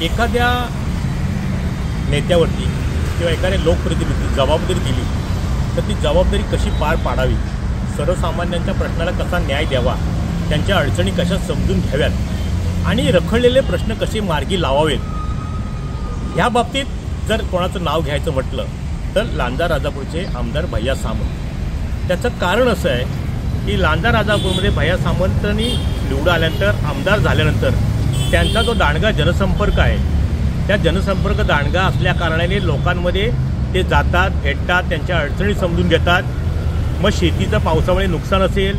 एखाद्या नेत्यावरती किंवा एखाद्या लोकप्रतिनिधी जबाबदारी दिली तर ती जबाबदारी कशी पार पाडावी, सर्वसामान्यांच्या प्रश्नाला कसा न्याय द्यावा, त्यांच्या अडचणी कशा समजून घ्याव्यात आणि रखडलेले प्रश्न कसे मार्गी लावावेत, ह्या बाबतीत जर कोणाचं नाव घ्यायचं म्हटलं तर लांजा राजापूरचे आमदार भैया सामंत। त्याचं कारण असं आहे की लांजा राजापूरमध्ये भैया सामंतांनी निवडून आल्यानंतर, आमदार झाल्यानंतर त्यांचा जो दांडगा जनसंपर्क आहे, त्या जनसंपर्क दांडगा असल्या कारणाने लोकांमध्ये ते जातात, भेटतात, त्यांच्या अडचणी समजून घेतात। मग शेतीचं पावसामुळे नुकसान असेल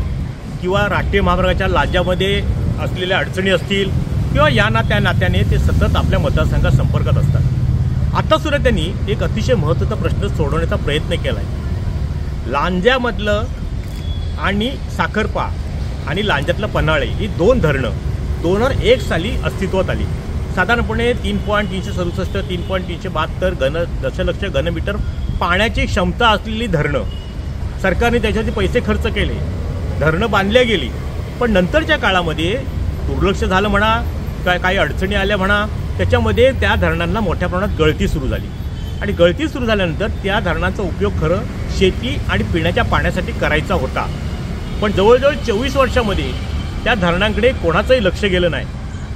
किंवा राष्ट्रीय महामार्गाच्या लांजामध्ये असलेल्या अडचणी असतील किंवा या ना त्या नात्याने ते सतत आपल्या मतदारसंघात संपर्कात असतात। आतासुद्धा त्यांनी एक अतिशय महत्त्वाचा प्रश्न सोडवण्याचा प्रयत्न केला आहे। लांज्यामधलं आणि साखरपा आणि लांज्यातलं पन्हाळे ही दोन धरणं 2001 साली अस्तित्वात आली। साधारणपणे 3.367 3.372 दशलक्ष घनमीटर पाण्याची क्षमता असलेली धरणं, सरकारने त्याच्यासाठी पैसे खर्च केले, धरणं बांधल्या गेली, पण नंतरच्या काळामध्ये दुर्लक्ष झालं म्हणा, काही अडचणी आल्या म्हणा, त्याच्यामध्ये त्या धरणांना मोठ्या प्रमाणात गळती सुरू झाली आणि गळती सुरू झाल्यानंतर त्या धरणांचा उपयोग खरं शेती आणि पिण्याच्या पाण्यासाठी करायचा होता, पण जवळजवळ 24 वर्षामध्ये त्या धरणांकडे कोणाचंही लक्ष गेलं नाही।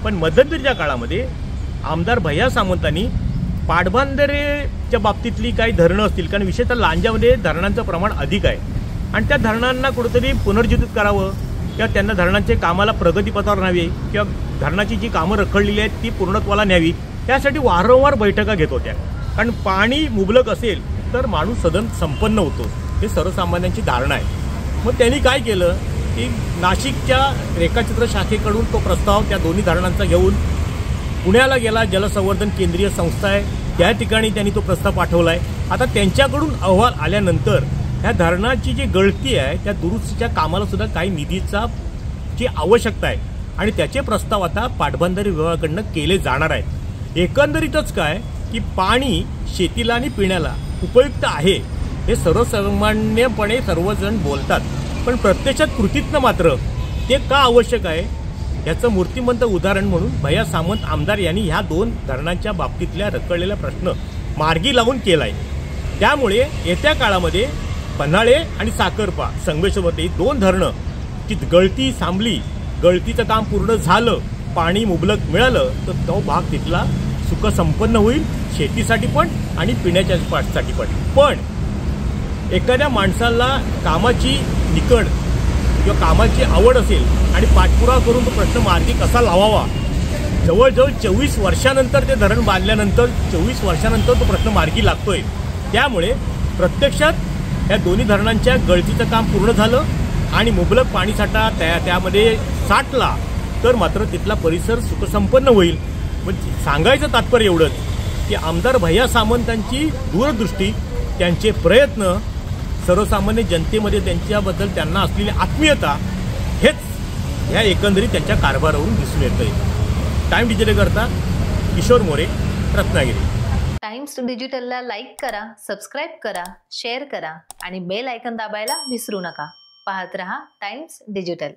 पण मध्यंतरीच्या काळामध्ये आमदार भैया सामंतांनी पाटबंधारेच्या बाबतीतली काही धरणं असतील, कारण विशेषतः लांजामध्ये धरणांचं प्रमाण अधिक आहे आणि त्या धरणांना कुठंतरी पुनर्जीवित करावं किंवा त्यांना धरणांचे कामाला प्रगतीपथावर न्यावे किंवा धरणाची जी कामं रखडलेली आहेत ती पूर्णत्वाला न्यावी, त्यासाठी वारंवार बैठका घेत होत्या। कारण पाणी मुबलक असेल तर माणूस सदन संपन्न होतो, हे सर्वसामान्यांची धारणा आहे। मग त्यांनी काय केलं की नाशिकच्या रेखाचित्र शाखेकडून तो प्रस्ताव त्या दोन्ही धरणांचा घेऊन पुण्याला गेला। जलसंवर्धन केंद्रीय संस्था आहे, त्या ठिकाणी त्यांनी तो प्रस्ताव पाठवला आहे। आता त्यांच्याकडून अहवाल आल्यानंतर ह्या धरणाची जी गळती आहे त्या दुरुस्तीच्या कामाला सुद्धा काही निधीचा ची आवश्यकता आहे आणि त्याचे प्रस्ताव आता पाटबंधारे विभागाकडनं केले जाणार आहेत। एकंदरीतच काय की पाणी शेतीला आणि पिण्याला उपयुक्त आहे हे सर्वसामान्यपणे सर्वजण बोलतात, पण प्रत्यक्षात कृतीतनं मात्र ते का आवश्यक आहे याचं मूर्तिमंत उदाहरण म्हणून भैया सामंत आमदार यांनी ह्या दोन धरणांच्या बाबतीतल्या रखडलेला प्रश्न मार्गी लावून केला आहे। त्यामुळे येत्या काळामध्ये पन्हाळे आणि साखरपा संगमेश्वरमध्ये दोन धरणं ची गळती थांबली, गळतीचं काम पूर्ण झालं, पाणी मुबलक मिळालं तर तो भाग तिथला सुखसंपन्न होईल, शेतीसाठी पण आणि पिण्याच्या पाण्यासाठी पण। पण एखाद्या माणसाला कामाची निकड किंवा कामाची आवड असेल आणि पाठपुरावा करून तो प्रश्न मार्गी कसा लावावा, जवळजवळ 24 वर्षानंतर ते धरण बांधल्यानंतर 24 वर्षानंतर तो प्रश्न मार्गी लागतोय। त्यामुळे प्रत्यक्षात या दोन्ही धरणांच्या गळतीचं काम पूर्ण झालं आणि मुबलक पाणीसाठा त्यामध्ये साठला तर मात्र तिथला परिसर सुखसंपन्न होईल। म्हणजे सांगायचं तात्पर्य एवढंच की आमदार भैया सामंतांची दूरदृष्टी, त्यांचे प्रयत्न, सर्वसामान्य जनतेमध्ये त्यांच्याबद्दल त्यांना असलेली आत्मीयता हेच ह्या एकंदरीत त्यांच्या कारभारावरून दिसून येतंय। टाइम डिजिटल करता किशोर मोरे, रत्नागिरी। टाइम्स डिजिटलला लाईक करा, सबस्क्राईब करा, शेअर करा आणि बेल आयकॉन दाबायला विसरू नका। पाहत रहा टाइम्स डिजिटल।